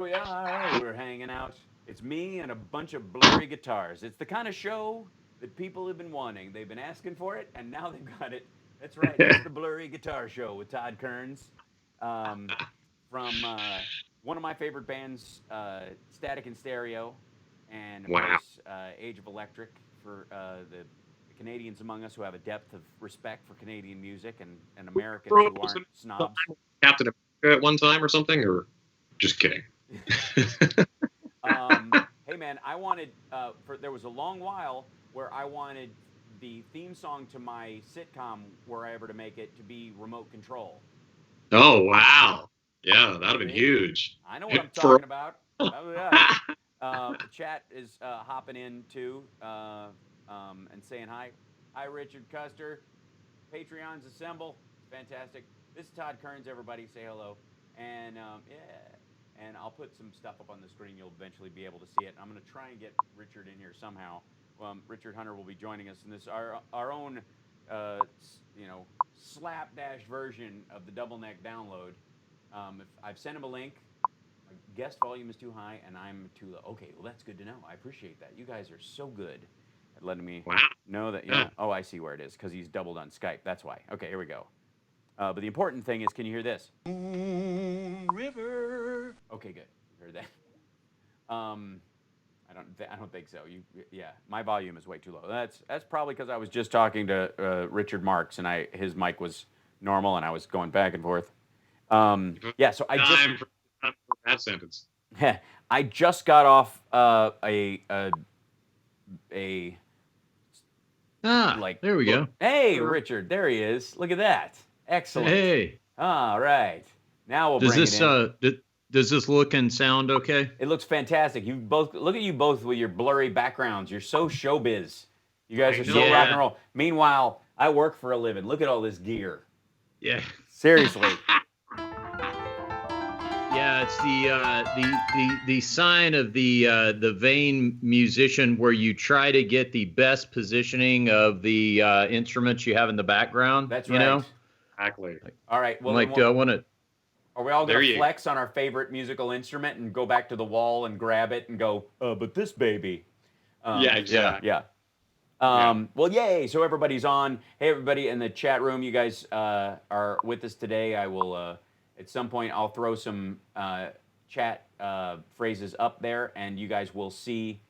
We are. We're hanging out. It's me and a bunch of blurry guitars. It's the kind of show that people have been wanting. They've been asking for it, and now they've got it. That's right. It's the Blurry Guitar Show with Todd Kearns um, from one of my favorite bands, Static and Stereo, and of Wow. course, Age of Electric for the Canadians among us who have a depth of respect for Canadian music and Americans who aren't Frozen snobs. Captain America at one time or something, or just kidding. Hey man, I wanted there was a long while where I wanted the theme song to my sitcom, were I ever to make it, to be remote control. Oh wow. Yeah, that'd have been See, huge. I know what I'm For talking about. Oh, yeah. Chat is hopping in too and saying hi. Hi, Richard Custer. Patreons assemble. Fantastic. This is Todd Kearns. Everybody say hello. And yeah, and I'll put some stuff up on the screen. You'll eventually be able to see it. I'm going to try and get Richard in here somehow. Richard Hunter will be joining us in this our own slapdash version of the double neck download. If I've sent him a link. My guest volume is too high and I'm too low. Okay, well that's good to know. I appreciate that. You guys are so good at letting me wow. know that. Yeah. Yeah. Oh, I see where it is because he's doubled on Skype. That's why. Okay, here we go. But the important thing is, can you hear this? River. Okay, good. You heard that? I don't think so. Yeah, my volume is way too low. That's probably because I was just talking to Richard Marks and his mic was normal and I was going back and forth. Yeah, so Time for that sentence. I just got off a like. There we go. Hey, Richard, there he is. Look at that. Excellent. Hey, All right. Now we'll does bring this it in. does this look and sound okay? It looks fantastic. You both look at you both with your blurry backgrounds. You're so showbiz. You guys are so Yeah. rock and roll. Meanwhile, I work for a living. Look at all this gear. Yeah. Seriously. Yeah, it's the sign of the vain musician where you try to get the best positioning of the instruments you have in the background. That's you right. know? Exactly. All right. Well, Like, do I want to? are we all There going to you flex on our favorite musical instrument and go back to the wall and grab it and go, but this baby? Yeah, exactly. Yeah. Well, yay. So everybody's on. Hey, everybody in the chat room, you guys are with us today. I will, at some point, I'll throw some chat phrases up there and you guys will see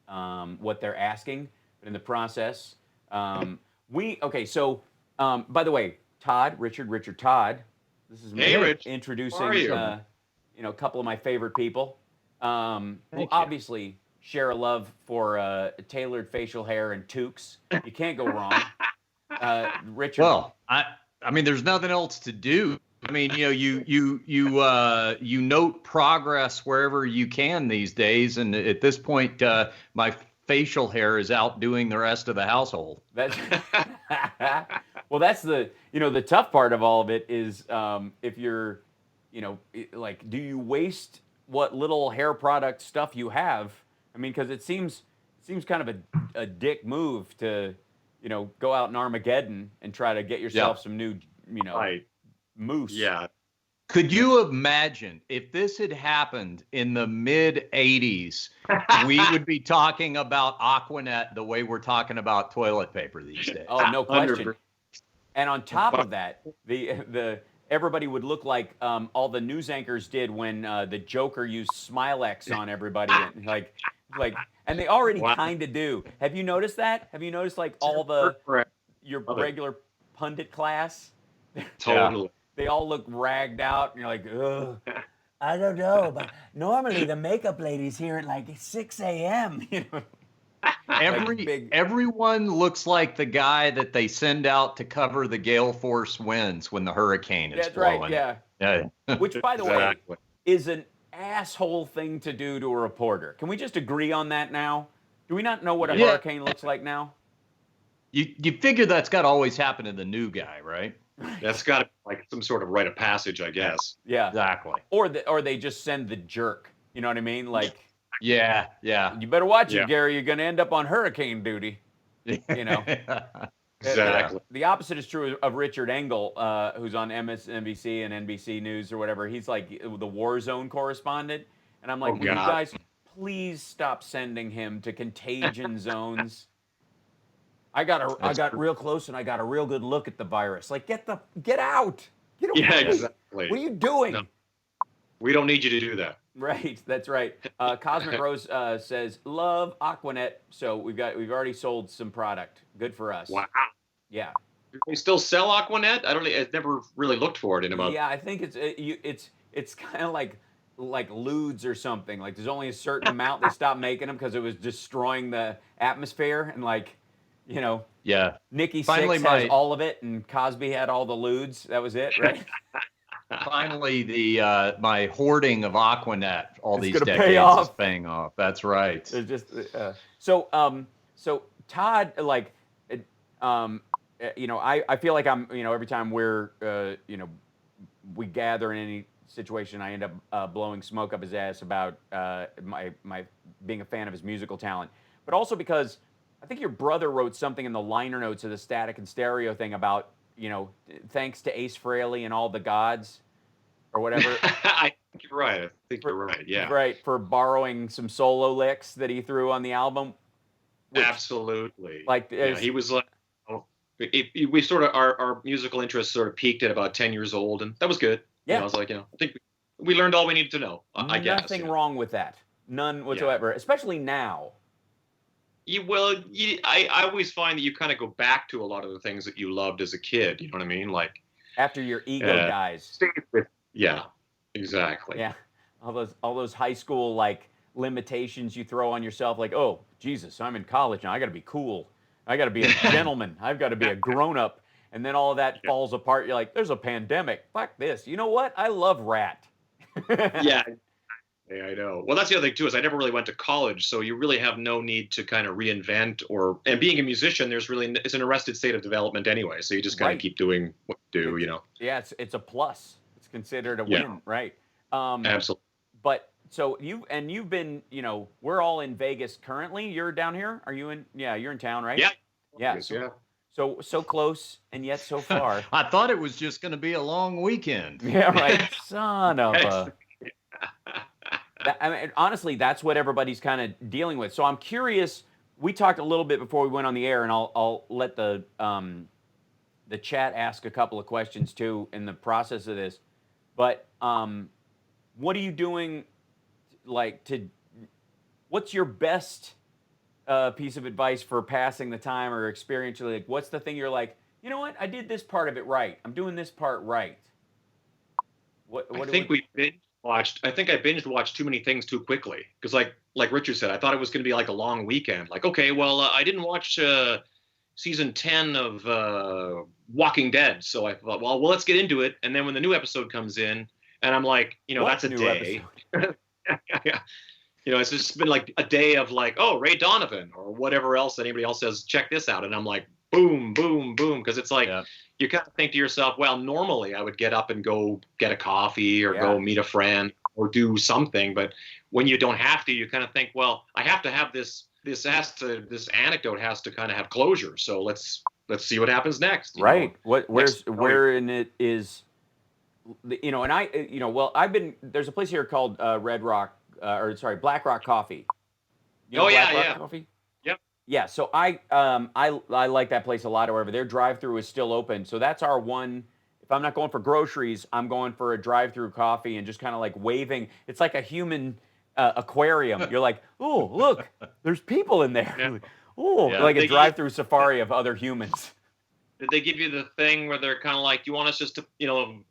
what they're asking. But in the process, okay, so by the way, Todd, Richard, Todd, this is Hey, me Rich. introducing, How are you? a couple of my favorite people who Thank you. obviously share a love for tailored facial hair and toques. You can't go wrong. Richard. Well, I mean, there's nothing else to do. I mean, you note progress wherever you can these days, and at this point, my facial hair is outdoing the rest of the household. That's well. That's the tough part of all of it is if you're, like, do you waste what little hair product stuff you have? I mean, because it seems kind of a dick move to, go out in Armageddon and try to get yourself some new, Right. mousse. Yeah. Could you imagine if this had happened in the mid 80s? We would be talking about Aquanet the way we're talking about toilet paper these days. Oh, no question. 100%. And on top of that, the everybody would look like all the news anchors did when the Joker used Smilex on everybody, and and they already Wow. kind of do. Have you noticed that? Have you noticed like all your Love it. regular pundit class? Totally. They all look ragged out, and you're like, ugh. I don't know, but normally the makeup ladies here at like 6 a.m. Everyone looks like the guy that they send out to cover the gale force winds when the hurricane is That's blowing. right, yeah. Which, by the Exactly. way, is an asshole thing to do to a reporter. Can we just agree on that now? Do we not know what a Yeah. hurricane looks like now? You figure that's got to always happen to the new guy, right? That's got to be like some sort of rite of passage, I guess. Yeah. Exactly. Or they just send the jerk. You know what I mean? Like, Yeah. you better watch Yeah. it, Gary. You're going to end up on hurricane duty. You know. Exactly. The opposite is true of Richard Engel, who's on MSNBC and NBC News or whatever. He's like the war zone correspondent, and I'm like, Oh will you God. guys please stop sending him to contagion zones? I got real close and I got a real good look at the virus. Like, get out, get away. Yeah, exactly. What are you doing? No. We don't need you to do that. Right, that's right. Cosmic Rose says, "Love Aquanet." So we've already sold some product. Good for us. Wow. Yeah. Do they still sell Aquanet? I've never really looked for it in about. Yeah, I think it's kind of like ludes or something. Like there's only a certain amount. They stopped making them because it was destroying the atmosphere, and like, you know. Yeah. Nikki Finally, Sixx has all of it, and Cosby had all the ludes. That was it, right? Finally, my hoarding of Aquanet all It's these gonna decades pay off. is paying off. That's right. It's just so Todd, like, I feel like I'm, every time we're, we gather in any situation, I end up blowing smoke up his ass about my being a fan of his musical talent, but also because I think your brother wrote something in the liner notes of the Static and Stereo thing about, thanks to Ace Frehley and all the gods, or whatever. I think you're right. I think you're right. Yeah. Right, for borrowing some solo licks that he threw on the album. Absolutely. Like, yeah, he was like, we sort of our musical interests sort of peaked at about 10 years old, and that was good. Yeah. I was like, I think we learned all we needed to know. I guess. Nothing wrong with that. None whatsoever. Especially now. I always find that you kind of go back to a lot of the things that you loved as a kid. You know what I mean? Like after your ego dies. Yeah, exactly. Yeah, all those high school like limitations you throw on yourself, like, oh Jesus, I'm in college now. I got to be cool. I got to be a gentleman. I've got to be a grown up. And then all of that falls apart. You're like, there's a pandemic. Fuck this. You know what? I love Rat. Yeah. Yeah, I know. Well, that's the other thing too, is I never really went to college, so you really have no need to kind of reinvent and being a musician, it's an arrested state of development anyway. So you just kind of keep doing what you do, Yeah, it's a plus. It's considered a win, right? Absolutely. But so you've been, we're all in Vegas currently. You're down here? Are you in? Yeah, you're in town, right? Yeah. Yeah. So close and yet so far. I thought it was just going to be a long weekend. Yeah, right. Son of a. I mean, honestly, that's what everybody's kind of dealing with. So I'm curious. We talked a little bit before we went on the air, and I'll let the chat ask a couple of questions too in the process of this. But what are you doing? What's your best piece of advice for passing the time or experientially? Like, what's the thing you're like, you know what? I did this part of it right. I'm doing this part right. I think I binge watched too many things too quickly because, like Richard said, I thought it was going to be like a long weekend. Like, okay, well, I didn't watch season 10 of Walking Dead, so I thought, well, let's get into it. And then when the new episode comes in, and I'm like, that's a day. Yeah. It's just been like a day of like, oh, Ray Donovan or whatever else that anybody else says, check this out, and I'm like, boom, boom, boom, because it's like. Yeah. You kind of think to yourself, well, normally I would get up and go get a coffee or go meet a friend or do something. But when you don't have to, you kind of think, well, I have to have this anecdote has to kind of have closure. So let's see what happens next. Right. Where in it is, and there's a place here called Black Rock Coffee. Black Rock Coffee? Yeah, so I like that place a lot. However, their drive-through is still open, so that's our one. If I'm not going for groceries, I'm going for a drive-through coffee and just kind of like waving. It's like a human aquarium. You're like, oh, look, there's people in there. Yeah. Oh, like a drive-through safari of other humans. Did they give you the thing where they're kind of like, you want us just to, you don't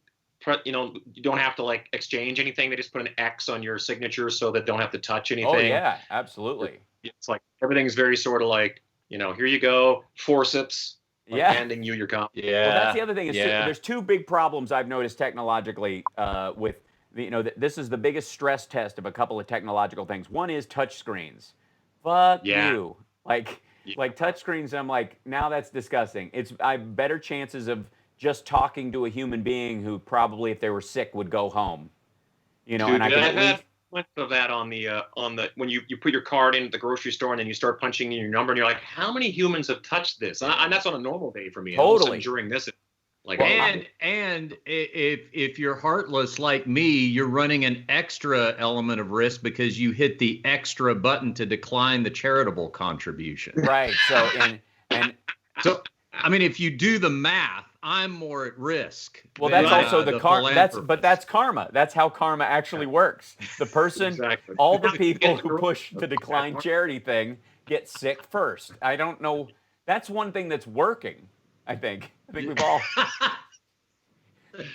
have to like exchange anything. They just put an X on your signature so that don't have to touch anything. Oh yeah, absolutely. It's like everything's very sort of like, here you go, forceps, handing you your copy. Yeah. Well, that's the other thing. Is there's two big problems I've noticed technologically with, this is the biggest stress test of a couple of technological things. One is touch screens. Fuck you. Like touch screens, I'm like, now that's disgusting. I have better chances of just talking to a human being who probably, if they were sick, would go home. And I can at least. much of that on the when you put your card in at the grocery store and then you start punching in your number and you're like, how many humans have touched this? And that's on a normal day for me. And all of a sudden during this, like, and if you're heartless like me, you're running an extra element of risk because you hit the extra button to decline the charitable contribution. Right. So so I mean, if you do the math, I'm more at risk. Well, that's also the karma. That's karma. That's how karma actually works. The person, all the people who push the decline charity thing get sick first. I don't know. That's one thing that's working. I think we've all.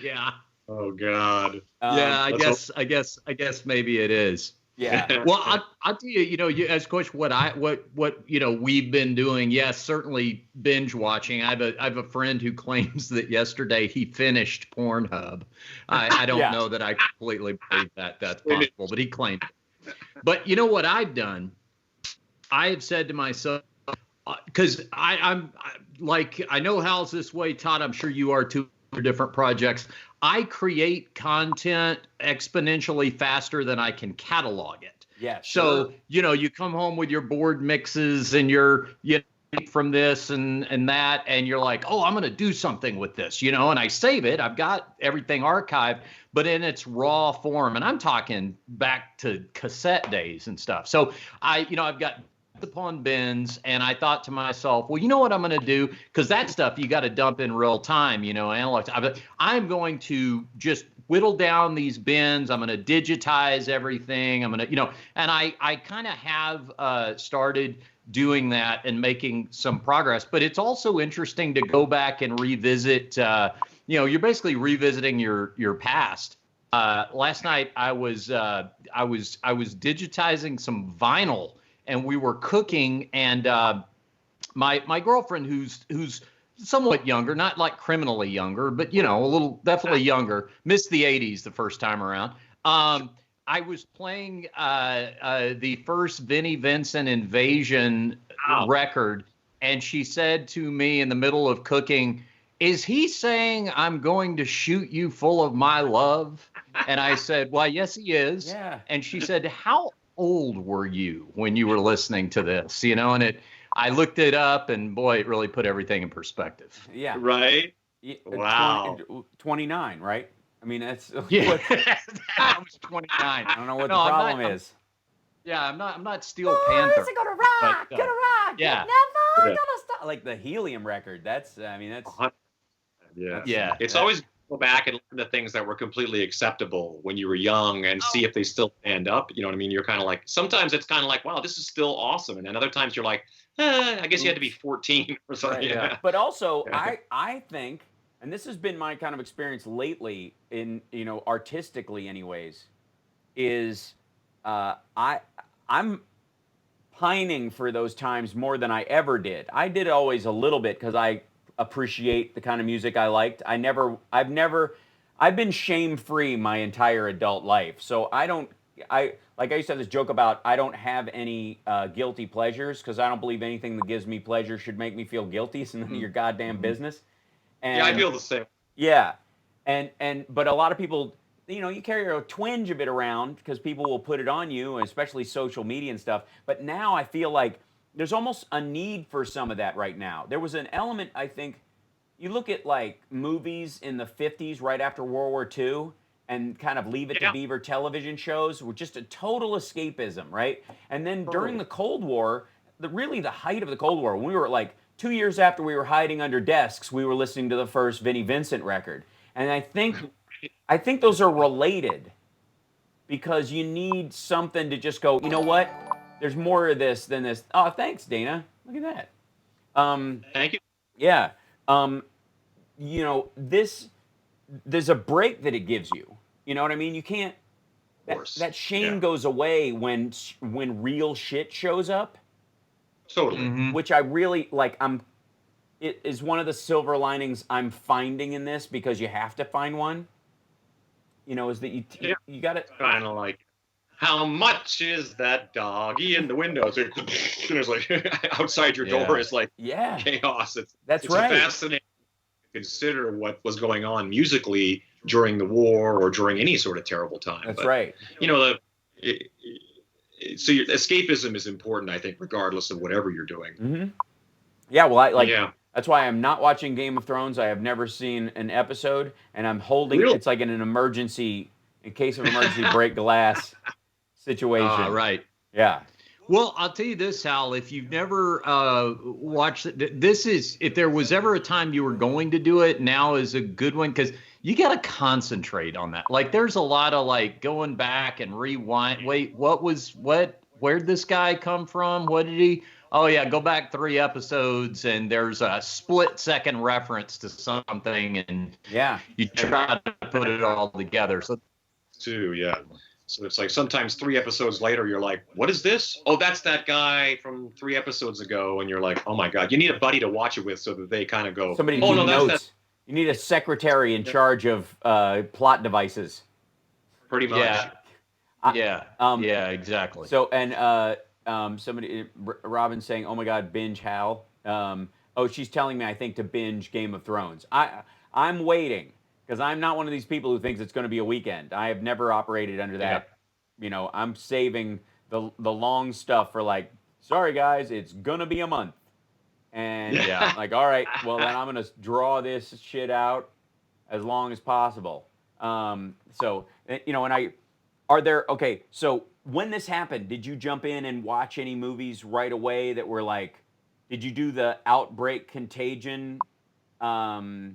Yeah. Oh God. Yeah, I guess maybe it is. Yeah. Well, I'll tell you, as Coach, what we've been doing. Yes, certainly binge watching. I have a friend who claims that yesterday he finished Pornhub. I don't know that I completely believe that that's possible, but he claimed it. But you know what I've done? I have said to myself, because I'm like, I know Hal's this way, Todd. I'm sure you are too. For different projects, I create content exponentially faster than I can catalog it. Yeah. So you come home with your board mixes and from this and that, and you're like, oh, I'm going to do something with this, and I save it. I've got everything archived, but in its raw form, and I'm talking back to cassette days and stuff. So I've got upon bins, and I thought to myself, well, you know what I'm going to do? Because that stuff you got to dump in real time, analog. I'm going to just whittle down these bins. I'm going to digitize everything. I'm going to, and I kind of have started doing that and making some progress. But it's also interesting to go back and revisit. You're basically revisiting your past. Last night I was digitizing some vinyl. And we were cooking, and my girlfriend, who's somewhat younger, not like criminally younger, but a little definitely younger, missed the 80s the first time around. I was playing the first Vinnie Vincent Invasion record, and she said to me in the middle of cooking, "Is he saying I'm going to shoot you full of my love?" And I said, "Well, yes, he is." Yeah. And she said, "How old were you when you were listening to this?" And I looked it up, and boy, it really put everything in perspective. Yeah. Right. Wow. 29, right? I mean, that's I was 29. I don't know what the problem is. I'm not Steel Panther. It's gonna rock, but, gonna rock. Yeah. Never gonna stop. Like the Helium record. That's. Yeah. It's always go back and listen to things that were completely acceptable when you were young and see if they still stand up. You know what I mean? You're kind of like, sometimes it's kind of like, wow, this is still awesome. And then other times you're like, I guess you had to be 14 or something. Right, yeah. But also, I think, and this has been my kind of experience lately in, artistically anyways, is I'm pining for those times more than I ever did. I did always a little bit because I appreciate the kind of music I liked. I've been shame-free my entire adult life. So I used to have this joke about I don't have any guilty pleasures because I don't believe anything that gives me pleasure should make me feel guilty. It's none of your goddamn business. And, I feel the same. Yeah. But a lot of people, you carry a twinge of it around because people will put it on you, especially social media and stuff. But now I feel like there's almost a need for some of that right now. There was an element, I think, you look at like movies in the 50s right after World War II and kind of Leave It to Beaver television shows were just a total escapism, right? And then during the Cold War, the height of the Cold War, when we were like 2 years after we were hiding under desks, we were listening to the first Vinnie Vincent record. And I think those are related because you need something to just go, you know what? There's more of this than this. Oh, thanks, Dana. Look at that. Thank you. Yeah. There's a break that it gives you. You know what I mean? You can't. That shame goes away when real shit shows up. Totally. Mm-hmm. Which I really like. It is one of the silver linings I'm finding in this because you have to find one. Is that you got to kind of like. How much is that doggy in the window? It's like outside your door is like chaos. It's right. Fascinating to consider what was going on musically during the war or during any sort of terrible time. That's right. so your escapism is important, I think, regardless of whatever you're doing. Mm-hmm. Yeah, well, Yeah. That's why I'm not watching Game of Thrones. I have never seen an episode, and I'm holding. Really? It's like in an emergency, in case of emergency, break glass situation. Right. Yeah. Well, I'll tell you this, Hal. If you've never watched it, this is, if there was ever a time you were going to do it, now is a good one, because you got to concentrate on that. Like, there's a lot of like going back and rewind. Wait, where'd this guy come from? What did he? Oh yeah, go back 3 episodes and there's a split-second reference to something, and Yeah. you try to put it all together. So Too, yeah. So it's like sometimes 3 episodes later, you're like, what is this? Oh, that's that guy from 3 episodes ago. And you're like, oh my God. You need a buddy to watch it with so that they kind of go, Somebody oh, keep no, notes. that's You need a secretary in charge of plot devices. pretty much. yeah, exactly. So, and somebody, Robin's saying, "Oh my God, binge Hal." Oh, she's telling me I think to binge Game of Thrones. I'm waiting because I'm not one of these people who thinks it's going to be a weekend. I have never operated under that. You know, I'm saving the long stuff for like, sorry guys, it's gonna be a month. And like, all right, well then I'm gonna draw this shit out as long as possible. So you know, so when this happened, did you jump in and watch any movies right away that were like, did you do the Outbreak Contagion? No,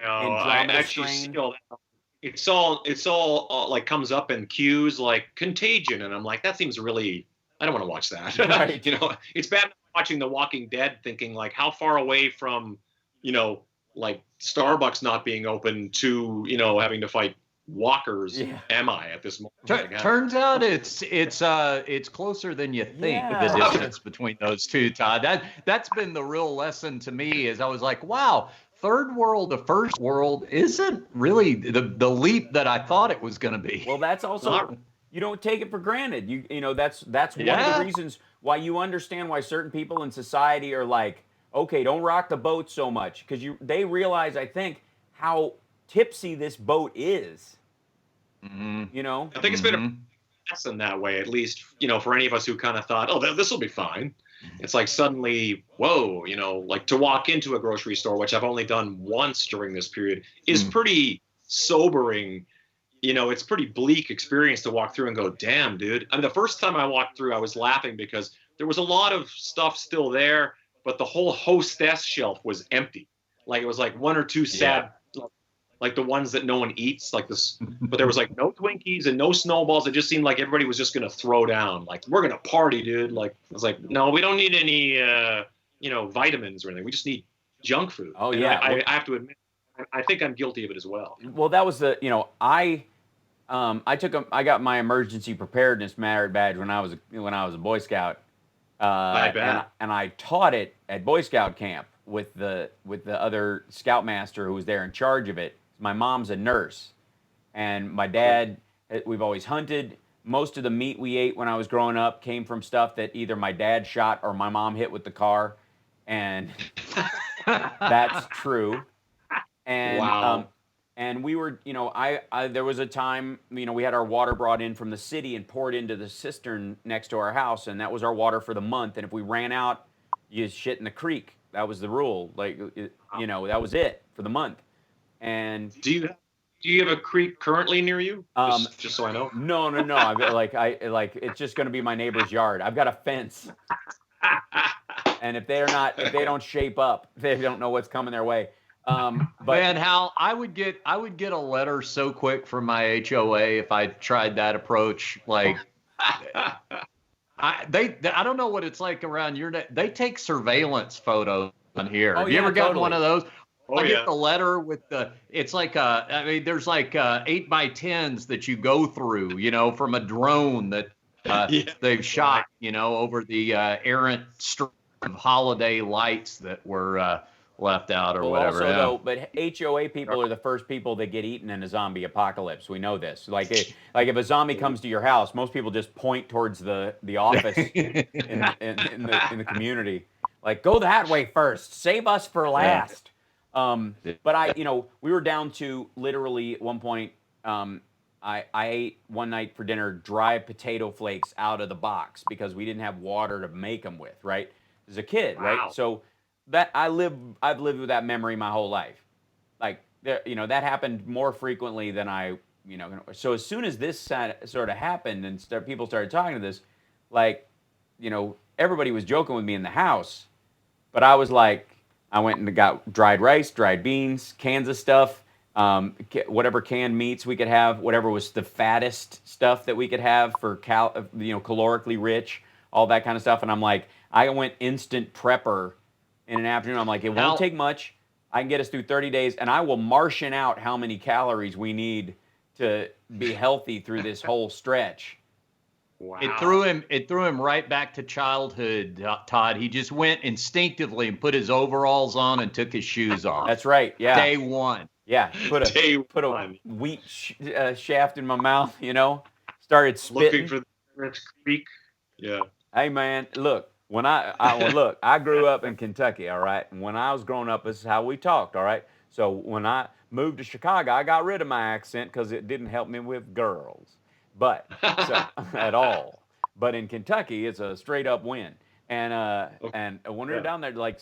I actually see all that. It's all like comes up in cues like Contagion, and I'm like, that seems really, I don't want to watch that. Right. You know, it's bad watching The Walking Dead thinking like, how far away from, you know, like Starbucks not being open to, you know, having to fight walkers am I at this moment? Turns out it's closer than you think, the distance between those two, Todd. That's been the real lesson to me, is I was like, wow, third world to first world isn't really the leap that I thought it was going to be. Well, that's also, you don't take it for granted. You know, that's one of the reasons why you understand why certain people in society are like, okay, don't rock the boat so much, because they realize, I think, how tipsy this boat is. Mm-hmm. You know, I think it's been a lesson that way, at least, you know, for any of us who kind of thought, oh, this will be fine. It's like suddenly, whoa, you know, like to walk into a grocery store, which I've only done once during this period, is pretty sobering. You know, it's pretty bleak experience to walk through and go, damn, dude. I mean, the first time I walked through, I was laughing because there was a lot of stuff still there, but the whole hostess shelf was empty. Like it was like 1 or 2 sad, like the ones that no one eats, like this. But there was like no Twinkies and no Snowballs. It just seemed like everybody was just going to throw down. Like, we're going to party, dude. Like, I was like, no, we don't need any, you know, vitamins or anything. We just need junk food. Oh, and yeah. I have to admit, I think I'm guilty of it as well. Well, that was you know, I got my emergency preparedness merit badge when I was a Boy Scout. I bet. And I taught it at Boy Scout camp with the other scoutmaster who was there in charge of it. My mom's a nurse, and my dad, we've always hunted. Most of the meat we ate when I was growing up came from stuff that either my dad shot or my mom hit with the car, and that's true. And wow. And we were, you know, there was a time, you know, we had our water brought in from the city and poured into the cistern next to our house, and that was our water for the month. And if we ran out, you shit in the creek. That was the rule. Like, you know, that was it for the month. And do you have a creek currently near you? Just so I know. No. I it's just going to be my neighbor's yard. I've got a fence, and if they don't shape up, they don't know what's coming their way. But man, Hal, I would get a letter so quick from my HOA if I tried that approach. Like, I don't know what it's like around your neck. They take surveillance photos on here. Oh, Have you ever gotten one of those? I get the letter with it's like I mean, there's like 8x10s that you go through, you know, from a drone that they've shot, you know, over the errant string of holiday lights that were left out or whatever. Also, though, but HOA people are the first people that get eaten in a zombie apocalypse. We know this. Like if a zombie comes to your house, most people just point towards the office in the community. Like, go that way first. Save us for last. But we were down to literally at one point, I ate one night for dinner dry potato flakes out of the box because we didn't have water to make them with, right? As a kid, right? Wow. So I've lived with that memory my whole life. Like, that happened more frequently than so as soon as this sort of happened and people started talking to this, like, everybody was joking with me in the house, but I was like, I went and got dried rice, dried beans, cans of stuff, whatever canned meats we could have, whatever was the fattest stuff that we could have for calorically rich, all that kind of stuff. And I'm like, I went instant prepper in an afternoon. I'm like, it won't take much. I can get us through 30 days, and I will Martian out how many calories we need to be healthy through this whole stretch. Wow. It threw him right back to childhood, Todd. He just went instinctively and put his overalls on and took his shoes off. That's right. Yeah. Day one. Yeah. Put a wheat shaft in my mouth, started spitting. Looking for the creek. Yeah. Hey man, look, when I grew up in Kentucky, all right? And when I was growing up, this is how we talked, all right? So when I moved to Chicago, I got rid of my accent because it didn't help me with girls. But at all. But in Kentucky, it's a straight up win. And when we were down there, like,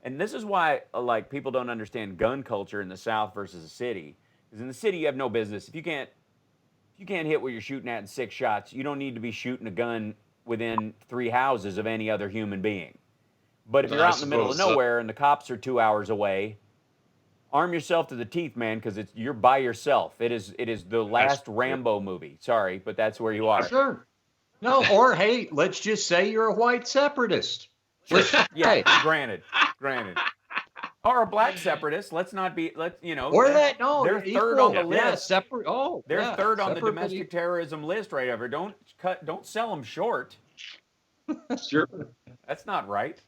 and this is why like people don't understand gun culture in the South versus the city. Because in the city, you have no business. If you can't hit what you're shooting at in 6 shots, you don't need to be shooting a gun within 3 houses of any other human being. But if you're out in the middle of nowhere and the cops are 2 hours away, arm yourself to the teeth, man, because you're by yourself. It is the last Rambo movie. Sorry, but that's where you are. Sure. No, or hey, let's just say you're a white separatist. Yeah, granted. Or a black separatist. Let's not be. Or that. No, they're third on the list. Yeah, separate. Oh, they're third on the domestic terrorism list right over. Don't sell them short. Sure. That's not right.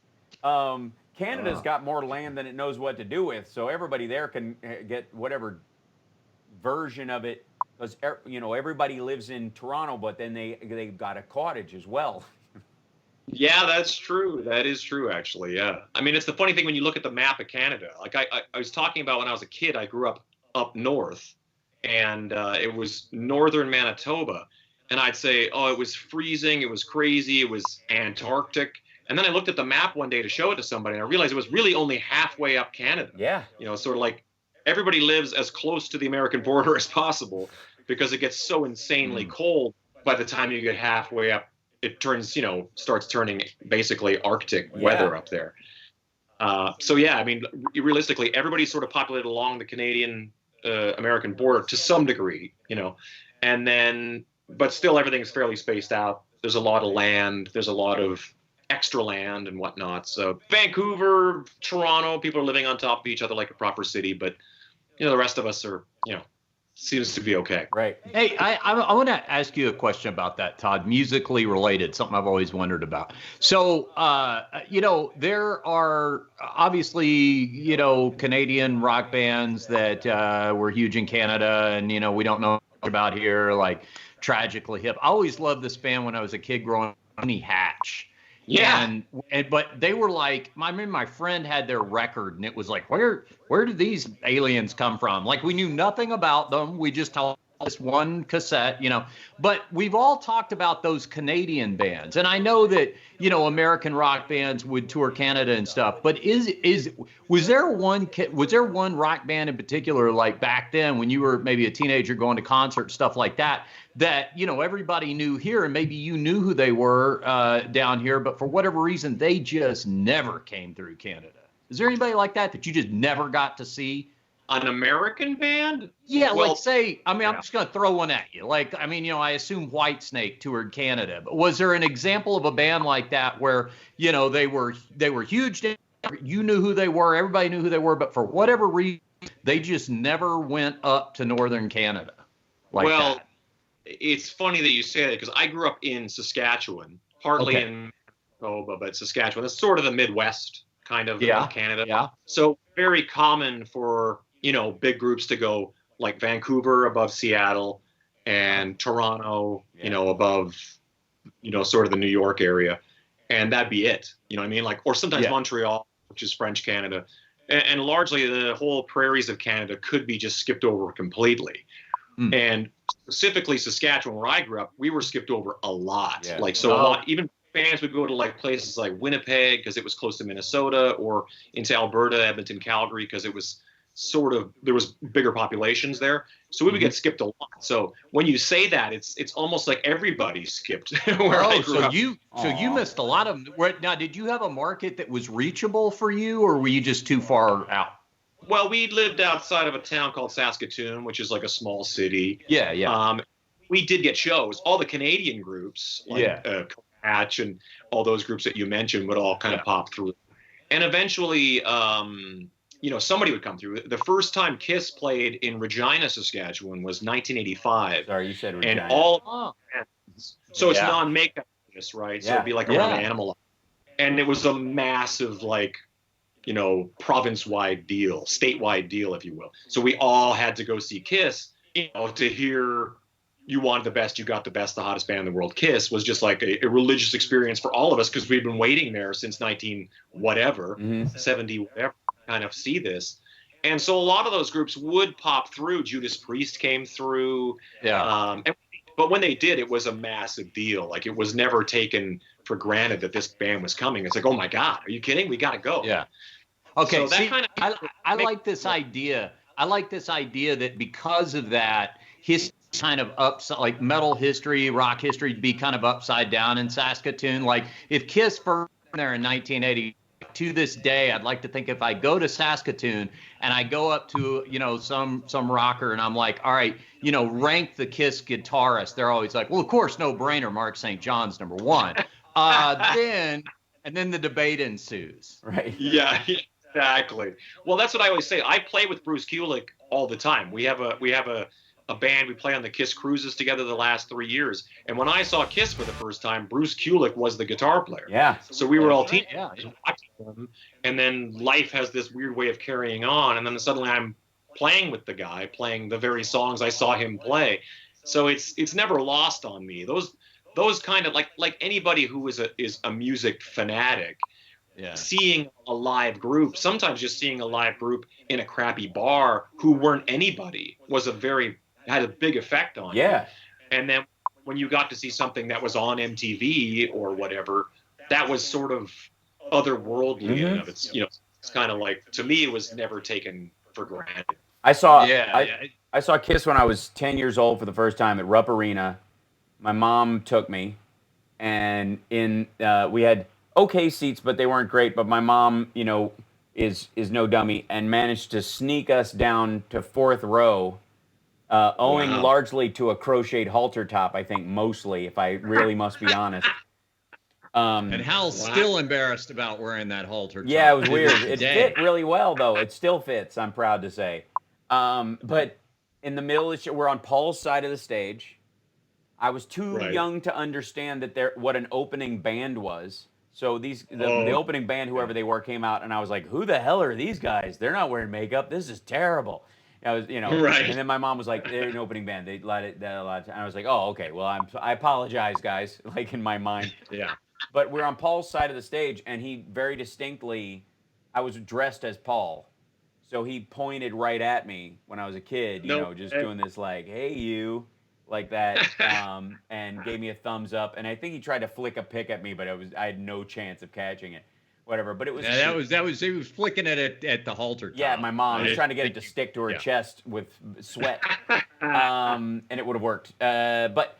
Canada's got more land than it knows what to do with, so everybody there can get whatever version of it. Because everybody lives in Toronto, but then they've got a cottage as well. Yeah, that's true. That is true, actually. Yeah. I mean, it's the funny thing when you look at the map of Canada. Like I was talking about when I was a kid, I grew up north, and it was northern Manitoba. And I'd say, oh, it was freezing. It was crazy. It was Antarctic. And then I looked at the map one day to show it to somebody, and I realized it was really only halfway up Canada. Yeah. Sort of like everybody lives as close to the American border as possible because it gets so insanely cold by the time you get halfway up. It turns, starts turning basically Arctic weather up there. So, yeah, I mean, realistically, everybody's sort of populated along the Canadian American border to some degree, and then, but still everything's fairly spaced out. There's a lot of land. There's a lot of extra land and whatnot. So Vancouver, Toronto, people are living on top of each other like a proper city. But, the rest of us are, seems to be okay. Right. Hey, I want to ask you a question about that, Todd, musically related, something I've always wondered about. So, there are obviously, Canadian rock bands that were huge in Canada and, we don't know about here, like Tragically Hip. I always loved this band when I was a kid growing up, Honey Hatch. Yeah. But they were like, I remember my friend had their record and it was like, where do these aliens come from? Like, we knew nothing about them. We just told this one cassette, but we've all talked about those Canadian bands. And I know that, American rock bands would tour Canada and stuff, but was there one rock band in particular, like back then when you were maybe a teenager going to concerts, stuff like that, everybody knew here, and maybe you knew who they were down here, but for whatever reason, they just never came through Canada? Is there anybody like that you just never got to see? An American band? Yeah, well, like say, I'm just going to throw one at you. Like, I assume Whitesnake toured Canada, but was there an example of a band like that where, they were huge, you knew who they were, everybody knew who they were, but for whatever reason, they just never went up to northern Canada like that? It's funny that you say that because I grew up in Saskatchewan, partly in Manitoba, but Saskatchewan. That's sort of the Midwest kind of Canada. Yeah. So very common for, big groups to go like Vancouver above Seattle and Toronto, above, sort of the New York area. And that'd be it. You know what I mean? Like, or sometimes Montreal, which is French Canada. And largely the whole prairies of Canada could be just skipped over completely. And specifically Saskatchewan, where I grew up, we were skipped over a lot. Yeah. Like, so a lot, even fans would go to like places like Winnipeg because it was close to Minnesota, or into Alberta, Edmonton, Calgary, because it was there was bigger populations there. So we would get skipped a lot. So when you say that, it's almost like everybody skipped where I grew up. So you missed a lot of them. Now, did you have a market that was reachable for you, or were you just too far out? Well, we lived outside of a town called Saskatoon, which is like a small city. Yeah. We did get shows. All the Canadian groups, like Hatch and all those groups that you mentioned, would all kind of pop through. And eventually, somebody would come through. The first time Kiss played in Regina, Saskatchewan was 1985. Sorry, you said Regina. And so it's non-makeup, right? So it'd be like around Animal. And it was a massive, province-wide deal, statewide deal, if you will. So we all had to go see Kiss, to hear You Want the Best, You Got the Best, the hottest band in the world. Kiss was just like a religious experience for all of us, because we've been waiting there since 70 whatever, kind of see this. And so a lot of those groups would pop through. Judas Priest came through. But when they did, it was a massive deal. Like, it was never taken for granted that this band was coming. It's like, oh my God, are you kidding? We got to go. Yeah. Okay. So I like this idea. I like this idea that because of that, his kind of upside, like metal history, rock history, be kind of upside down in Saskatoon. Like, if Kiss burned there in 1980, to this day, I'd like to think if I go to Saskatoon and I go up to, some rocker and I'm like, all right, rank the Kiss guitarist. They're always like, well, of course, no brainer. Mark St. John's number one. Then the debate ensues. Right. Yeah, exactly. Well, that's what I always say. I play with Bruce Kulick all the time. We have a band. We play on the Kiss cruises together the last 3 years. And when I saw Kiss for the first time, Bruce Kulick was the guitar player. Yeah. So we were all teenagers watching them. And then life has this weird way of carrying on. And then suddenly I'm playing with the guy, playing the very songs I saw him play. So it's never lost on me. Those kind of like anybody who is a music fanatic. Yeah. Seeing a live group, sometimes just seeing a live group in a crappy bar who weren't anybody had a big effect on you. And then when you got to see something that was on MTV or whatever, that was sort of otherworldly. Mm-hmm. It's kind of like, to me, it was never taken for granted. I saw Kiss when I was 10 years old for the first time at Rupp Arena. My mom took me, and we had okay seats, but they weren't great. But my mom, is no dummy, and managed to sneak us down to fourth row, owing largely to a crocheted halter top, I think, mostly, if I really must be honest. And Hal's still embarrassed about wearing that halter top. Yeah, it was weird. It fit really well, though. It still fits, I'm proud to say. But in the middle of the show, we're on Paul's side of the stage. I was too young to understand what an opening band was. So the opening band, whoever they were, came out, and I was like, "Who the hell are these guys? They're not wearing makeup. This is terrible." I was, And then my mom was like, "They're an opening band. They let it a lot of time." And I was like, "Oh, okay. Well, I apologize, guys." Like, in my mind. Yeah. But we're on Paul's side of the stage, and he very distinctly, I was dressed as Paul, so he pointed right at me when I was a kid. Doing this like, "Hey, you." Like that, and gave me a thumbs up, and I think he tried to flick a pick at me, but I had no chance of catching it, whatever. But it was he was flicking it at the halter top. Yeah, my mom was trying to get it to stick to her chest with sweat, and it would have worked. But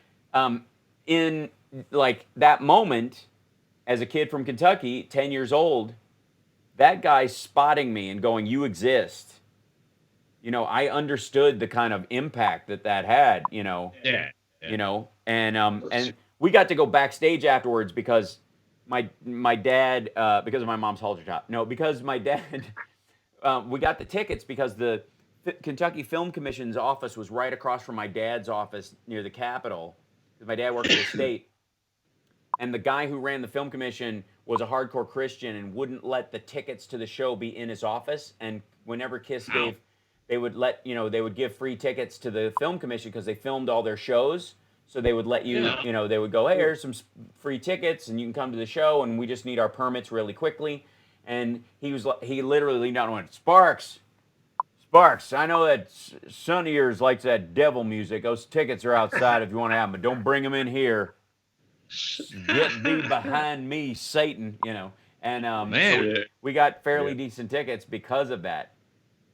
in like that moment, as a kid from Kentucky, 10 years old, that guy spotting me and going, "You exist." I understood the kind of impact that had, and we got to go backstage afterwards because my dad, because of my mom's halter top. No, because my dad, we got the tickets because the Kentucky Film Commission's office was right across from my dad's office near the Capitol. My dad worked for the state. And the guy who ran the film commission was a hardcore Christian and wouldn't let the tickets to the show be in his office. And whenever Kiss gave... They would they would give free tickets to the film commission because they filmed all their shows. So they would let you, they would go, "Hey, here's some free tickets and you can come to the show and we just need our permits really quickly." And he literally leaned down and went, Sparks, Sparks, I know that son of yours likes that devil music. Those tickets are outside if you want to have them, but don't bring them in here. Get thee behind me, Satan, you know. And Man. so we got fairly decent tickets because of that.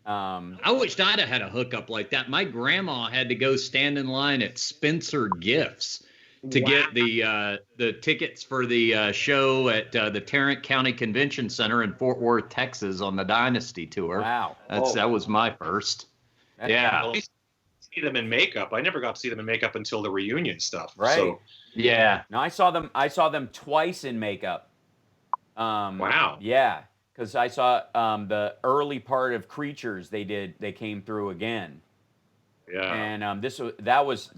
I wished I'd have had a hookup like that. My grandma had to go stand in line at Spencer Gifts to get the tickets for the show at the Tarrant County Convention Center in Fort Worth, Texas, on the Dynasty tour. Wow, that was my first. Yeah, I see them in makeup. I never got to see them in makeup until the reunion stuff. Right. So, yeah. No, I saw them twice in makeup. Wow. Yeah, because I saw the early part of Creatures. They came through again. Yeah. And that was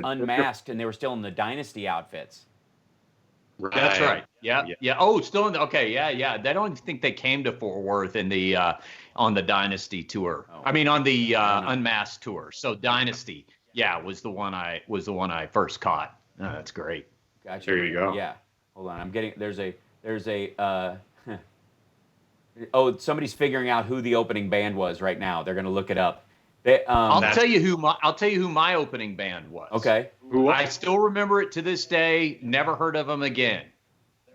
unmasked, and they were still in the Dynasty outfits. Right. That's right. Yeah. Oh, still in the, okay. Yeah. I don't think they came to Fort Worth in the on the Dynasty tour. Oh. I mean, on the Unmasked tour. So Dynasty, was the one I first caught. Oh, that's great. Gotcha. There you go. Yeah. Hold on. I'm getting there's a oh, somebody's figuring out who the opening band was right now. They're gonna look it up. I'll tell you who my opening band was. Okay. I still remember it to this day. Never heard of them again.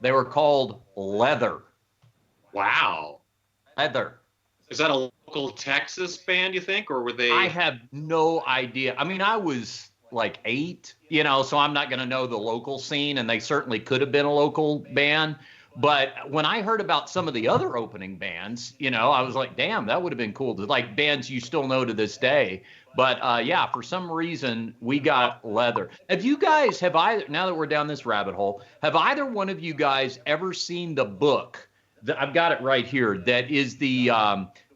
They were called Leather. Wow. Leather. Is that a local Texas band, you think, or were they? I have no idea. I mean, I was like 8, so I'm not going to know the local scene, and they certainly could have been a local band. But when I heard about some of the other opening bands, I was like, damn, that would have been cool to like bands you still know to this day. But for some reason, we got Leather. Now that we're down this rabbit hole, have either one of you guys ever seen the book? I've got it right here. That is the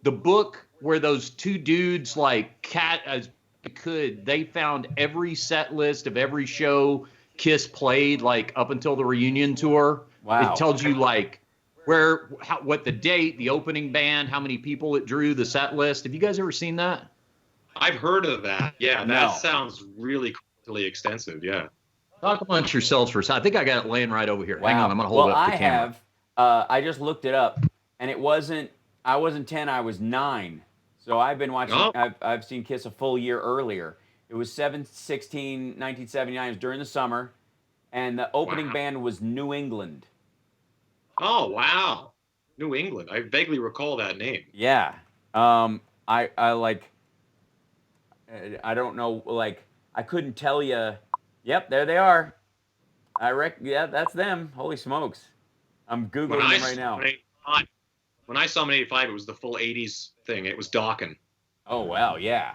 book where those two dudes they found every set list of every show Kiss played up until the reunion tour. Wow. It tells you what the date, the opening band, how many people it drew, the set list. Have you guys ever seen that? I've heard of that. Yeah, No. that sounds really extensive. Yeah. Talk amongst yourselves for a second. I think I got it laying right over here. Wow. Hang on, I'm going to hold up the camera. I just looked it up, and I wasn't 10, I was 9. So I've been watching, I've seen Kiss a full year earlier. It was 7/16/1979. It was during the summer, and the opening band was New England. Oh, wow. New England. I vaguely recall that name. Yeah. I don't know, I couldn't tell you. Yep, there they are. Yeah, that's them. Holy smokes. I'm Googling them right now. When I saw them in 85, it was the full 80s thing. It was Dokken. Oh, wow, yeah.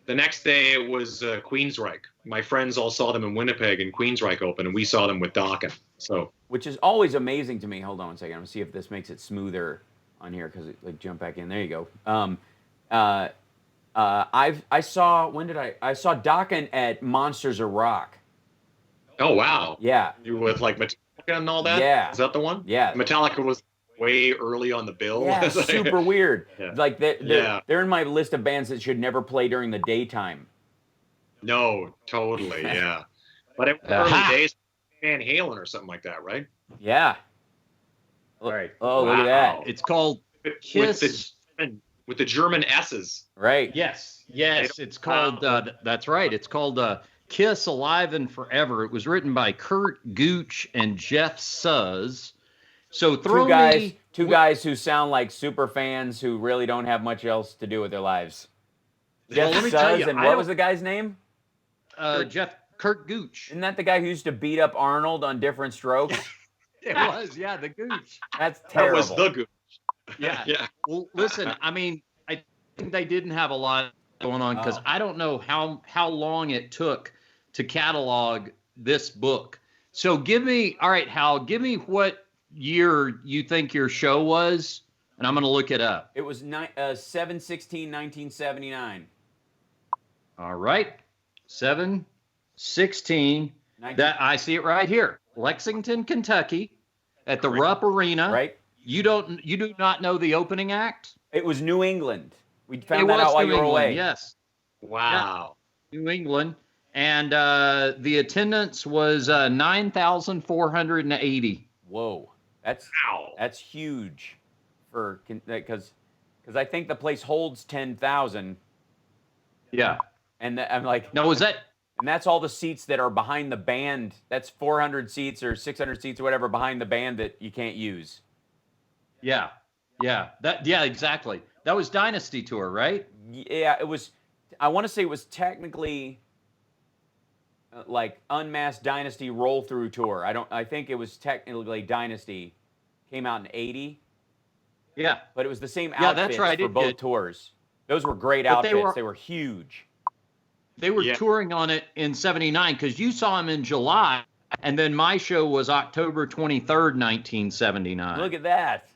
The next day, it was Queensryche. My friends all saw them in Winnipeg, and Queensryche opened, and we saw them with Dokken. So, which is always amazing to me. Hold on one second. I'm going to see if this makes it smoother on here, because jump back in. There you go. I saw Dokken at Monsters of Rock. Oh, wow. Yeah. You were with Metallica and all that? Yeah. Is that the one? Yeah. Metallica was way early on the bill. Yeah, super weird. Yeah. They're in my list of bands that should never play during the daytime. No, totally, yeah. But it was early days, Van Halen or something like that, right? Yeah. Right. Oh, look at that. It's called Kiss. With the German S's. Right. Yes. It's called, that's right. It's called Kiss Alive and Forever. It was written by Kurt Gooch and Jeff Suzz. So two guys who sound like super fans who really don't have much else to do with their lives. Jeff Suzz, and what was the guy's name? Kurt Gooch. Isn't that the guy who used to beat up Arnold on different strokes? It was, yeah, the Gooch. That's terrible. That was the Gooch. Yeah. Well, listen, I mean, I think they didn't have a lot going on because I don't know how long it took to catalog this book. So Hal, give me what year you think your show was, and I'm going to look it up. It was 7/16/1979. All right. 7/16. That I see it right here. Lexington, Kentucky, at the Rupp Arena. Right. You do not know the opening act? It was New England. We found that out while you were away. Yes. Wow. Yeah. New England. And the attendance was 9,480. Whoa. That's huge because because I think the place holds 10,000. Yeah. And I'm like, no, was that? And that's all the seats that are behind the band. That's 400 seats or 600 seats or whatever behind the band that you can't use. Yeah. Yeah, exactly. That was Dynasty Tour, right? Yeah, it was. I want to say it was technically like Unmasked Dynasty Roll Through Tour. I think it was technically Dynasty. Came out in '80. Yeah. But it was the same Yeah, outfits that's right. for both tours. Those were great outfits. They were huge. They were touring on it in '79 because you saw them in July, and then my show was October 23rd, 1979. Look at that.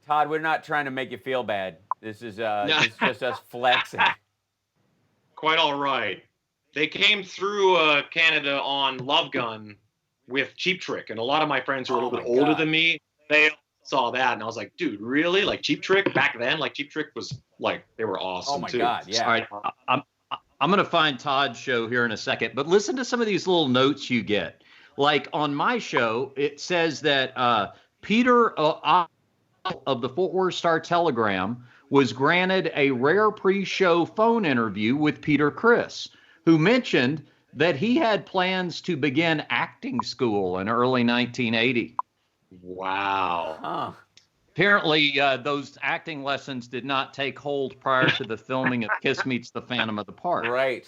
Todd, we're not trying to make you feel bad. This is just us flexing. Quite all right. They came through Canada on Love Gun with Cheap Trick, and a lot of my friends who are a little bit older than me, they saw that, and I was like, dude, really? Like Cheap Trick back then? Like Cheap Trick was like, they were awesome. Oh my too. God, yeah. All right, I'm going to find Todd's show here in a second, but listen to some of these little notes you get. Like on my show, it says that Peter of the Fort Worth Star-Telegram was granted a rare pre-show phone interview with Peter Criss, who mentioned that he had plans to begin acting school in early 1980. Wow. Huh. Apparently, those acting lessons did not take hold prior to the filming of Kiss Meets the Phantom of the Park. Right.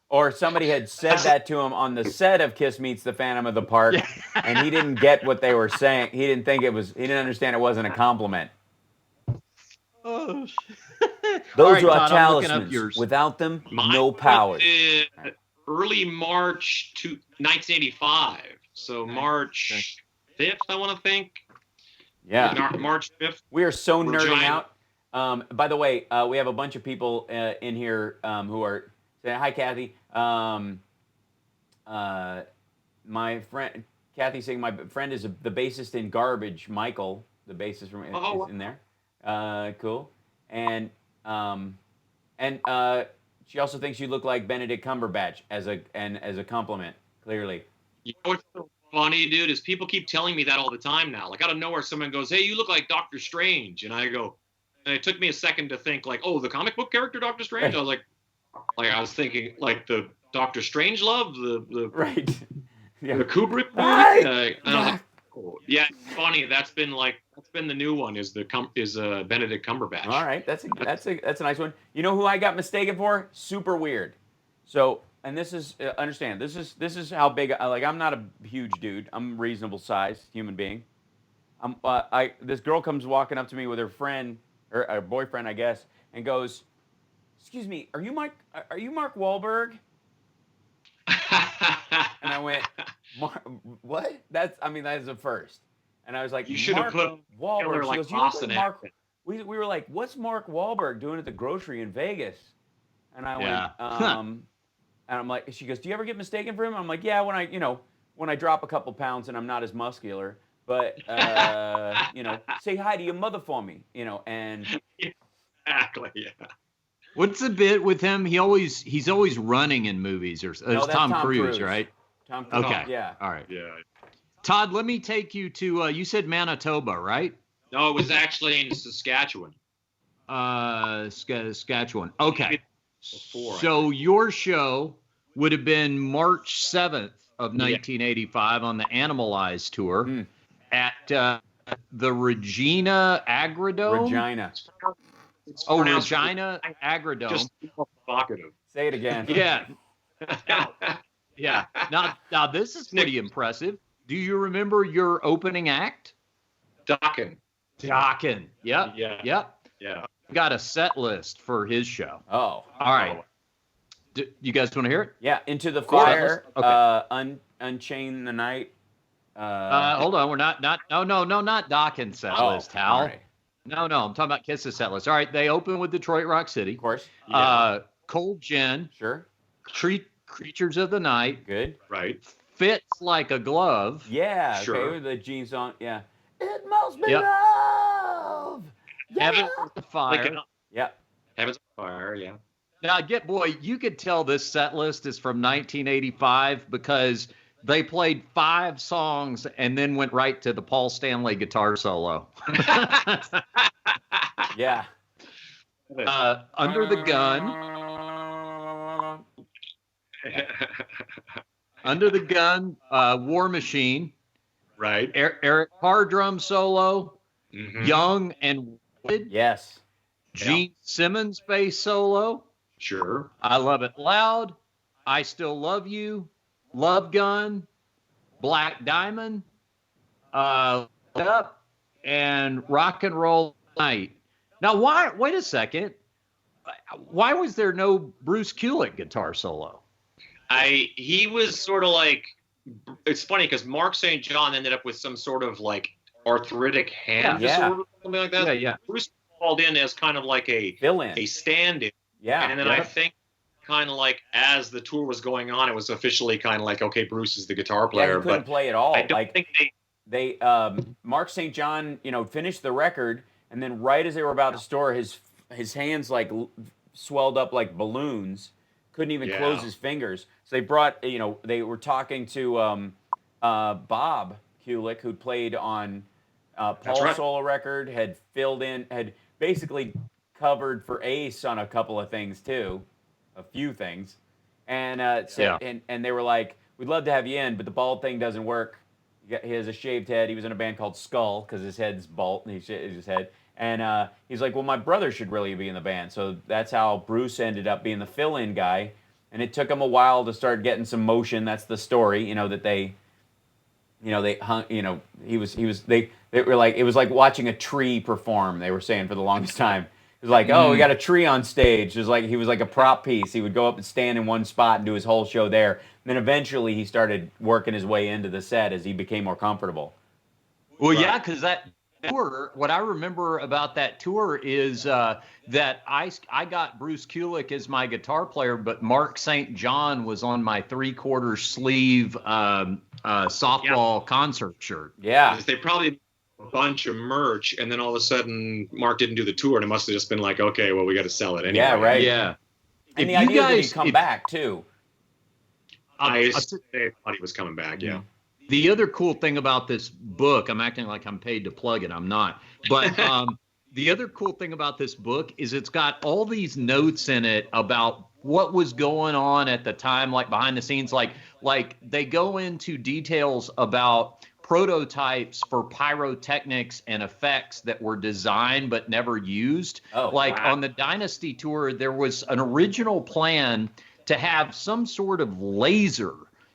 Or somebody had said that to him on the set of Kiss Meets the Phantom of the Park, and he didn't get what they were saying. He didn't understand it wasn't a compliment. Oh, Those right, are Todd, I'm looking up talismans. yours. Without them, no powers. Early March 1985. So March 5th, I want to think. Yeah. March 5th. We are so nerding out. By the way, we have a bunch of people in here who are saying, hi, Kathy. My friend, Kathy saying my friend is the bassist in Garbage, Michael, the bassist from is in there. Cool. And she also thinks you look like Benedict Cumberbatch as a compliment, clearly. You know what's so funny, dude, is people keep telling me that all the time now. Like out of nowhere, someone goes, hey, you look like Doctor Strange. And I go, and it took me a second to think like, oh, the comic book character Doctor Strange? I was like I was thinking like the Doctor Strangelove, the right. The Kubrick movie. And I was like, oh. Yeah, it's funny. That's been the new one is Benedict Cumberbatch. All right, that's a nice one. You know who I got mistaken for? Super weird. So, and this is understand. This is how big. I'm not a huge dude. I'm a reasonable sized human being. This girl comes walking up to me with her friend or her boyfriend, I guess, and goes, "Excuse me, are you Mark Wahlberg?" And I went, "What? That is a first." And I was like, "You should have put Wahlberg." She like goes, Austin Mark. We were like, "What's Mark Wahlberg doing at the grocery in Vegas?" And I went, and I'm like, she goes, "Do you ever get mistaken for him?" I'm like, "Yeah, when I drop a couple pounds and I'm not as muscular, but say hi to your mother for me, and." Exactly. Yeah. What's the bit with him? He's always running in movies, or No, it's Tom Cruise, right? Tom Cruise. Okay. Yeah. All right. Yeah. Todd, let me take you to. You said Manitoba, right? No, it was actually in Saskatchewan. Saskatchewan. Okay. Before, so your show would have been March 7th of 1985 on the Animalized tour at the Regina Agrodome. Regina. Regina Agrodome. Just provocative. Say it again. Yeah. Yeah. Now this is pretty impressive. Do you remember your opening act? Dockin. Yep. Yeah. Yep. Yeah. Got a set list for his show. Oh. All right. You guys want to hear it? Yeah. Into the Fire. Okay. Unchain the Night. Hold on. We're not Dawkins set list, Hal. All right. No. I'm talking about Kiss's set list. All right. They open with Detroit Rock City. Of course. Yeah. Cold Gin. Sure. Creatures of the Night. Good. Right. Fits Like a Glove. Yeah. Sure. Okay. With the Gene song. Yeah. It must be Yep. love. Heaven's the Fire. Heaven's Fire. Yeah. Now, you could tell this set list is from 1985 because they played 5 songs and then went right to the Paul Stanley guitar solo. Yeah. Under the Gun. Under the Gun, War Machine. Right. Eric Carr drum solo. Mm-hmm. Young and Wooded. Yes. Gene Simmons bass solo. Sure. I Love It Loud. I Still Love You. Love Gun. Black Diamond. Up and Rock and Roll Night. Now, wait a second. Why was there no Bruce Kulick guitar solo? He was sort of like, it's funny because Mark St. John ended up with some sort of like arthritic hand disorder, something like that. Yeah. Bruce called in as kind of like a fill-in, a stand-in. Yeah. And then I think kind of like as the tour was going on, it was officially kind of like, okay, Bruce is the guitar player. Yeah, he couldn't play at all. I don't think they Mark St. John, finished the record, and then right as they were about to store, his hands like swelled up like balloons, couldn't even close his fingers. So they brought, they were talking to Bob Kulick, who played on Paul's solo record, had filled in, had basically covered for Ace on a couple of things too, a few things, and and they were like, "We'd love to have you in, but the bald thing doesn't work. He has a shaved head. He was in a band called Skull because his head's bald and he shaves his head." And he's like, "Well, my brother should really be in the band." So that's how Bruce ended up being the fill-in guy. And it took him a while to start getting some motion. That's the story, that they hung, they were like, it was like watching a tree perform, they were saying for the longest time. It was like, oh, we got a tree on stage. It was like, he was like a prop piece. He would go up and stand in one spot and do his whole show there. And then eventually he started working his way into the set as he became more comfortable. Well, yeah, because that tour, what I remember about that tour is that I got Bruce Kulick as my guitar player, but Mark St. John was on my 3/4 sleeve softball concert shirt. Yeah. They probably a bunch of merch, and then all of a sudden Mark didn't do the tour, and it must have just been like, okay, well, we got to sell it anyway. Yeah, right. Yeah. And the idea that he'd come back, too. I thought he was coming back, yeah. The other cool thing about this book, I'm acting like I'm paid to plug it. I'm not. But the other cool thing about this book is it's got all these notes in it about what was going on at the time, like behind the scenes. Like they go into details about prototypes for pyrotechnics and effects that were designed but never used. On the Dynasty tour, there was an original plan to have some sort of laser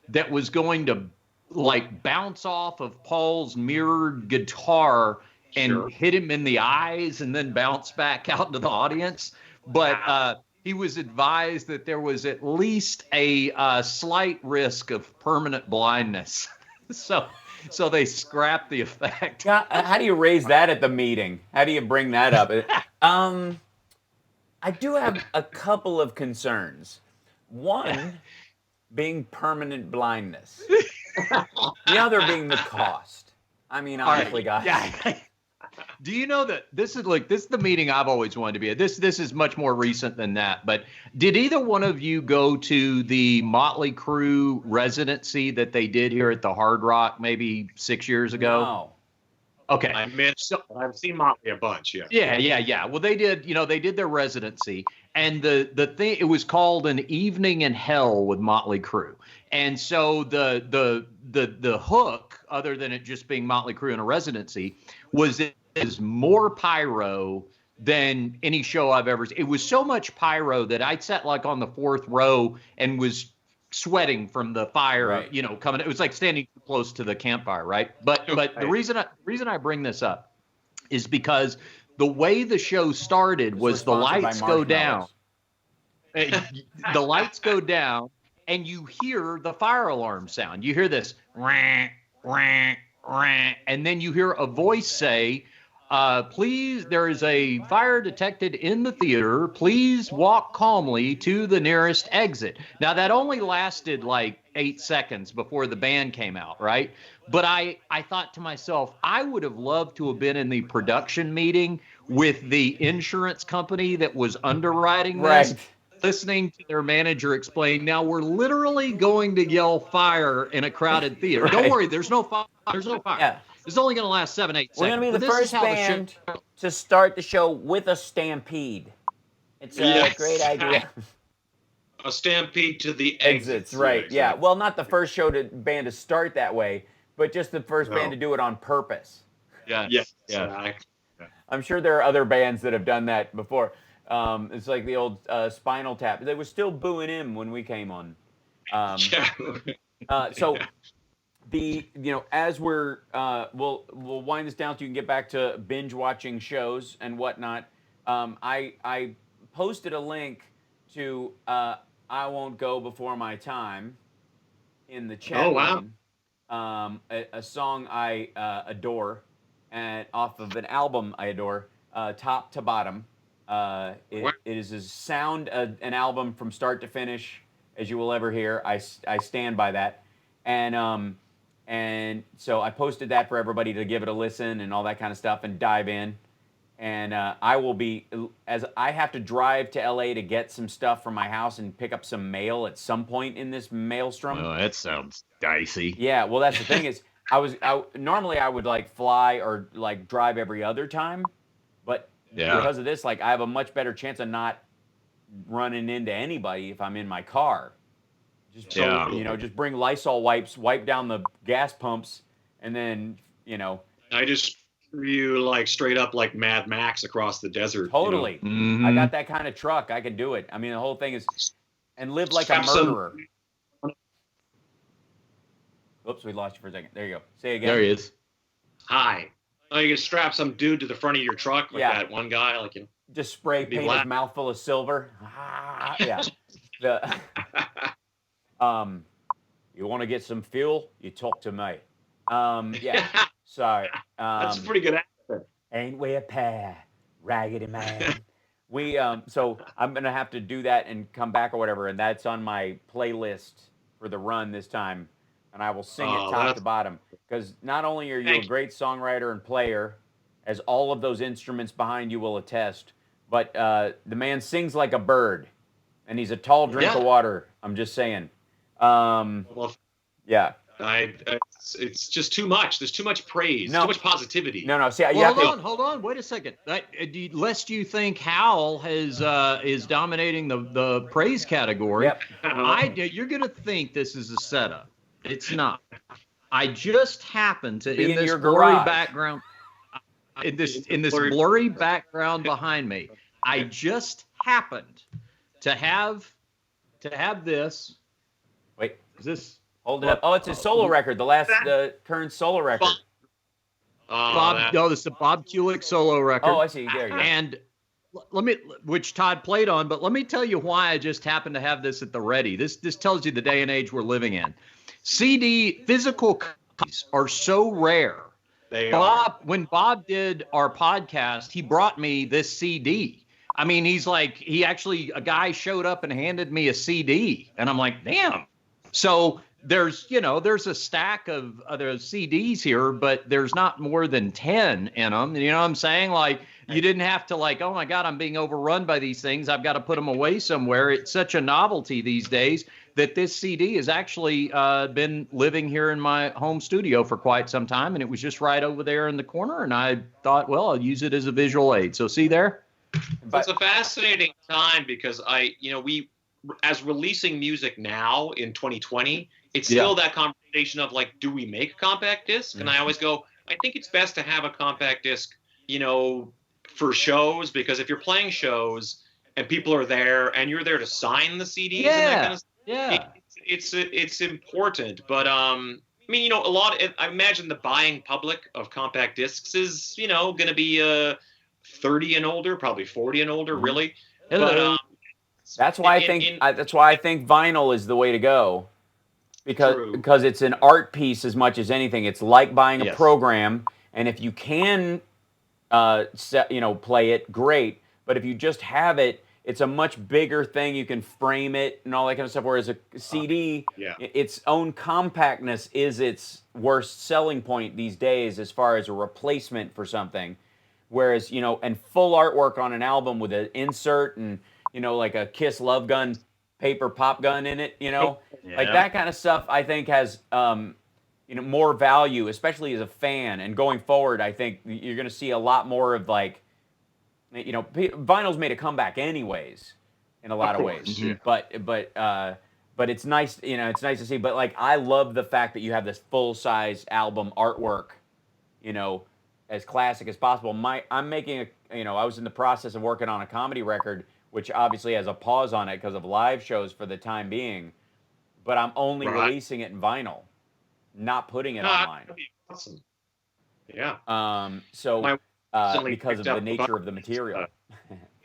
that was going to like bounce off of Paul's mirrored guitar and hit him in the eyes and then bounce back out into the audience. But he was advised that there was at least a slight risk of permanent blindness. So they scrapped the effect. How do you raise that at the meeting? How do you bring that up? I do have a couple of concerns. One being permanent blindness. The other being the cost. I mean, honestly, guys. Yeah. Do you know that this is the meeting I've always wanted to be at? This is much more recent than that. But did either one of you go to the Motley Crue residency that they did here at the Hard Rock maybe 6 years ago? No. Okay. I've seen Motley a bunch, yeah. Yeah. Well, they did their residency, and the thing, it was called An Evening in Hell with Motley Crue. And so the hook, other than it just being Motley Crue in a residency, was it is more pyro than any show I've ever seen. It was so much pyro that I sat like on the fourth row and was sweating from the fire, coming. It was like standing close to the campfire, right? But the reason I bring this up is because the way the show started was the lights go down. The lights go down, and you hear the fire alarm sound. You hear this, rah, rah, rah, and then you hear a voice say, please, there is a fire detected in the theater. Please walk calmly to the nearest exit. Now, that only lasted like 8 seconds before the band came out, right? But I thought to myself, I would have loved to have been in the production meeting with the insurance company that was underwriting this. Listening to their manager explain, now we're literally going to yell fire in a crowded theater. Don't worry, there's no fire. There's no fire. Yeah. It's only going to last 7-8 seconds. We're going to be the first band to start the show with a stampede. It's a great idea. A stampede to the exits, right? Yeah. Well, not the first band to start that way, but just the first band to do it on purpose. Yeah. Yeah. I'm sure there are other bands that have done that before. It's like the old Spinal Tap. They were still booing him when we came on. So as we're we'll wind this down so you can get back to binge watching shows and whatnot. I posted a link to I Won't Go Before My Time in the chat room. A song I adore, and off of an album I adore, top to bottom. It is as sound an album from start to finish as you will ever hear. I stand by that, and so I posted that for everybody to give it a listen and all that kind of stuff and dive in. And I will be, as I have to drive to LA to get some stuff from my house and pick up some mail at some point in this maelstrom. Oh, that sounds dicey. Yeah, well, that's the thing is, normally I would like fly or like drive every other time, but because of this, like I have a much better chance of not running into anybody if I'm in my car. Just just bring Lysol wipes, wipe down the gas pumps, and then I just you like straight up like Mad Max across the desert. Totally. Mm-hmm. I got that kind of truck. I can do it. I mean, the whole thing is, and live like a murderer. Oops, we lost you for a second. There you go. Say it again. There he is. Hi. Oh, you can strap some dude to the front of your truck like that one guy, like just spray paint his mouth full of silver. Yeah. You want to get some fuel? You talk to me. Yeah. Sorry. That's a pretty good accent. Ain't we a pair, raggedy man? So I'm gonna have to do that and come back or whatever, and that's on my playlist for the run this time, and I will sing it top to bottom. Because not only are you a great songwriter and player, as all of those instruments behind you will attest, but the man sings like a bird, and he's a tall drink of water. I'm just saying. Yeah. It's just too much. There's too much praise. Too much positivity. No. See, hold on. Wait a second. Lest you think Hal is dominating the praise category. Yep. You're gonna think this is a setup. It's not. I just happened to in this blurry background. In this blurry background behind me, I just happened to have this. Wait. Is this? Hold it up. Oh, it's his solo record. The current solo record. This is a Bob Kulick solo record. Oh, I see. There you go. And which Todd played on, but let me tell you why I just happened to have this at the ready. This tells you the day and age we're living in. Physical copies are so rare. When Bob did our podcast, he brought me this CD. I mean, a guy showed up and handed me a CD, and I'm like, damn. So there's a stack of other CDs here, but there's not more than 10 in them. You know what I'm saying? Like, you didn't have to oh my God, I'm being overrun by these things. I've got to put them away somewhere. It's such a novelty these days that this CD has actually been living here in my home studio for quite some time. And it was just right over there in the corner. And I thought, well, I'll use it as a visual aid. So see there? It's a fascinating time because we, as releasing music now in 2020, it's still that conversation of do we make a compact disc? And I always go, I think it's best to have a compact disc, for shows, because if you're playing shows and people are there and you're there to sign the CDs and that kind of stuff, it's important. But I imagine the buying public of compact discs is, going to be 30 and older, probably 40 and older, really. But that's why I think vinyl is the way to go. Because it's an art piece as much as anything. It's like buying a program, and if you can, play it, great. But if you just have it, it's a much bigger thing. You can frame it and all that kind of stuff. Whereas a CD, its own compactness is its worst selling point these days as far as a replacement for something. Whereas and full artwork on an album with an insert and like a Kiss Love Gun paper pop gun in it, like that kind of stuff, I think has, more value, especially as a fan. And going forward, I think you're going to see a lot more of like, vinyl's made a comeback anyways, in a lot of ways. Yeah. But it's nice, it's nice to see. But like, I love the fact that you have this full size album artwork, as classic as possible. I'm making I was in the process of working on a comedy record, which obviously has a pause on it because of live shows for the time being. But I'm only releasing it in vinyl, not putting it online. That'd be awesome. Yeah. Because of the nature of the material.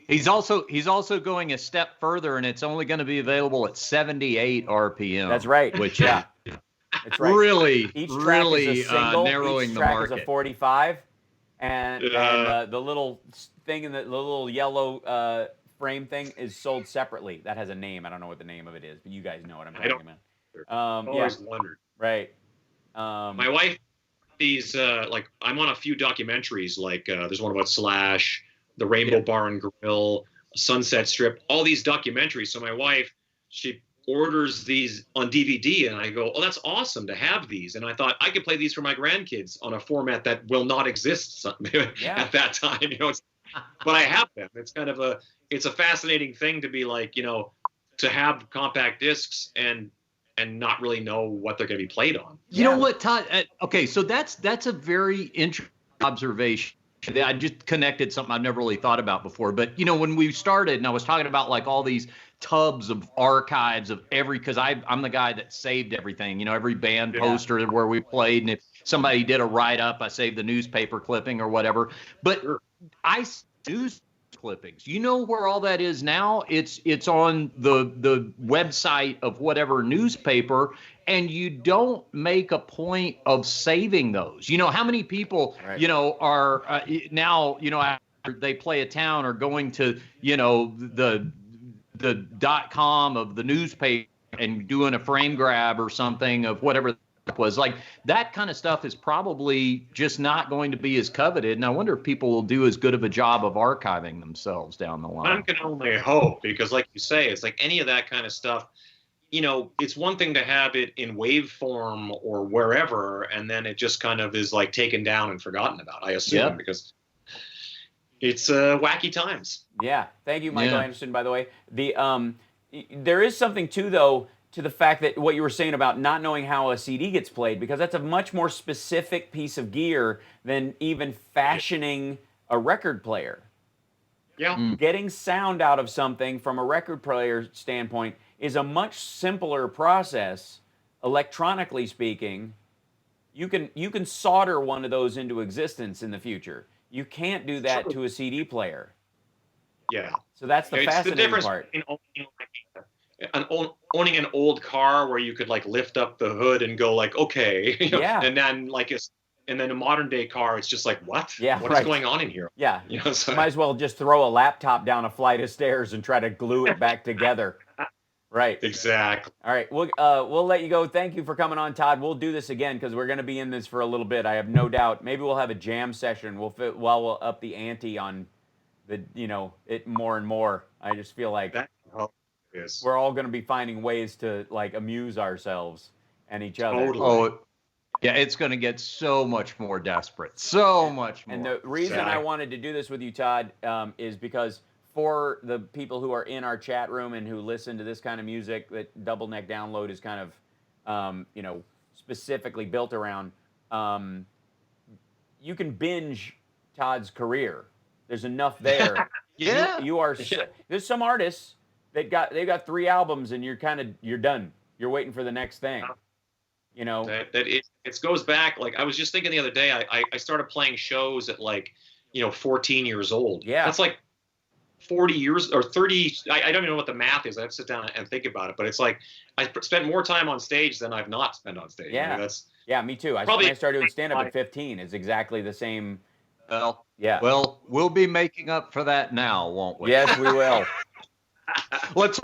He's also going a step further, and it's only going to be available at 78 RPM. That's right. Which that's right. Really, each track really is a single, narrowing each the track market. is a 45, and the little thing in the little yellow frame thing is sold separately. That has a name. I don't know what the name of it is, but you guys know what I'm talking about. I've always wondered. Right. My wife, these I'm on a few documentaries. Like there's one about Slash, the Rainbow Bar and Grill, Sunset Strip, all these documentaries. So my wife, she orders these on DVD, and I go, "Oh, that's awesome to have these." And I thought I could play these for my grandkids on a format that will not exist at that time. But I have them. It's kind of it's a fascinating thing to be like, to have compact discs and not really know what they're going to be played on. You know what, Todd? Okay, so that's a very interesting observation. I just connected something I've never really thought about before. But, when we started and I was talking about like all these tubs of archives of because I'm the guy that saved everything, every band poster where we played. And if somebody did a write-up, I saved the newspaper clipping or whatever. But I do clippings. You know where all that is now? It's on the website of whatever newspaper, and you don't make a point of saving those. How many people are now after they play a town or going to the .com of the newspaper and doing a frame grab or something of whatever was. Like, that kind of stuff is probably just not going to be as coveted, and I wonder if people will do as good of a job of archiving themselves down the line. One can only hope, because like you say, it's like any of that kind of stuff, it's one thing to have it in wave form or wherever, and then it just kind of is like taken down and forgotten about, I assume, because it's wacky times. Yeah. Thank you, Michael Anderson, by the way. There is something too, though, to the fact that what you were saying about not knowing how a CD gets played, because that's a much more specific piece of gear than even fashioning a record player. Yeah. Getting sound out of something from a record player standpoint is a much simpler process, electronically speaking. You can solder one of those into existence in the future. You can't do that to a CD player. Yeah. So that's the fascinating part. Owning an old car where you could like lift up the hood and go like, okay, and then and then a modern day car, it's just like, what? Yeah, what is going on in here? Yeah, so might as well just throw a laptop down a flight of stairs and try to glue it back together. Right. Exactly. All right, we'll let you go. Thank you for coming on, Todd. We'll do this again because we're going to be in this for a little bit. I have no doubt. Maybe we'll have a jam session. We'll up the ante on the it more and more. I just feel like we're all going to be finding ways to like amuse ourselves and each other. Totally. Oh, yeah, it's going to get so much more desperate. So much more. And the reason I wanted to do this with you, Todd, is because for the people who are in our chat room and who listen to this kind of music that Double Neck Download is kind of, specifically built around, you can binge Todd's career. There's enough there. Yeah. You are. There's some artists they've got 3 albums and you're done. You're waiting for the next thing. It goes back. Like I was just thinking the other day, I started playing shows at like 14 years old. Yeah, that's like 40 years or 30. I don't even know what the math is. I have to sit down and think about it. But it's like I spent more time on stage than I've not spent on stage. Yeah, me too. When I started doing stand up at 15. It's exactly the same. Well, Well, we'll be making up for that now, won't we? Yes, we will. Let's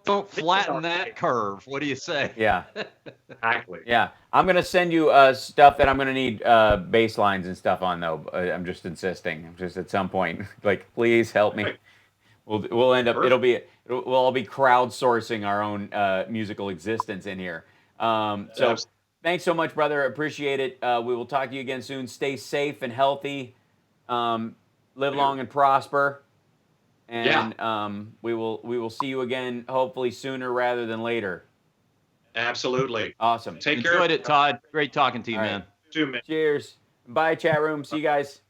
don't flatten that curve. What do you say? Yeah. Exactly. Yeah. I'm going to send you stuff that I'm going to need bass lines and stuff on, though. I'm just insisting. Just at some point. Like, please help me. We'll end up, we'll all be crowdsourcing our own musical existence in here. So Thanks so much, brother. Appreciate it. We will talk to you again soon. Stay safe and healthy. Live long and prosper. And we will see you again, hopefully sooner rather than later. Absolutely. Awesome. Enjoyed it, Todd. Great talking to you, man. Too, man. Cheers. Bye, chat room. See you guys.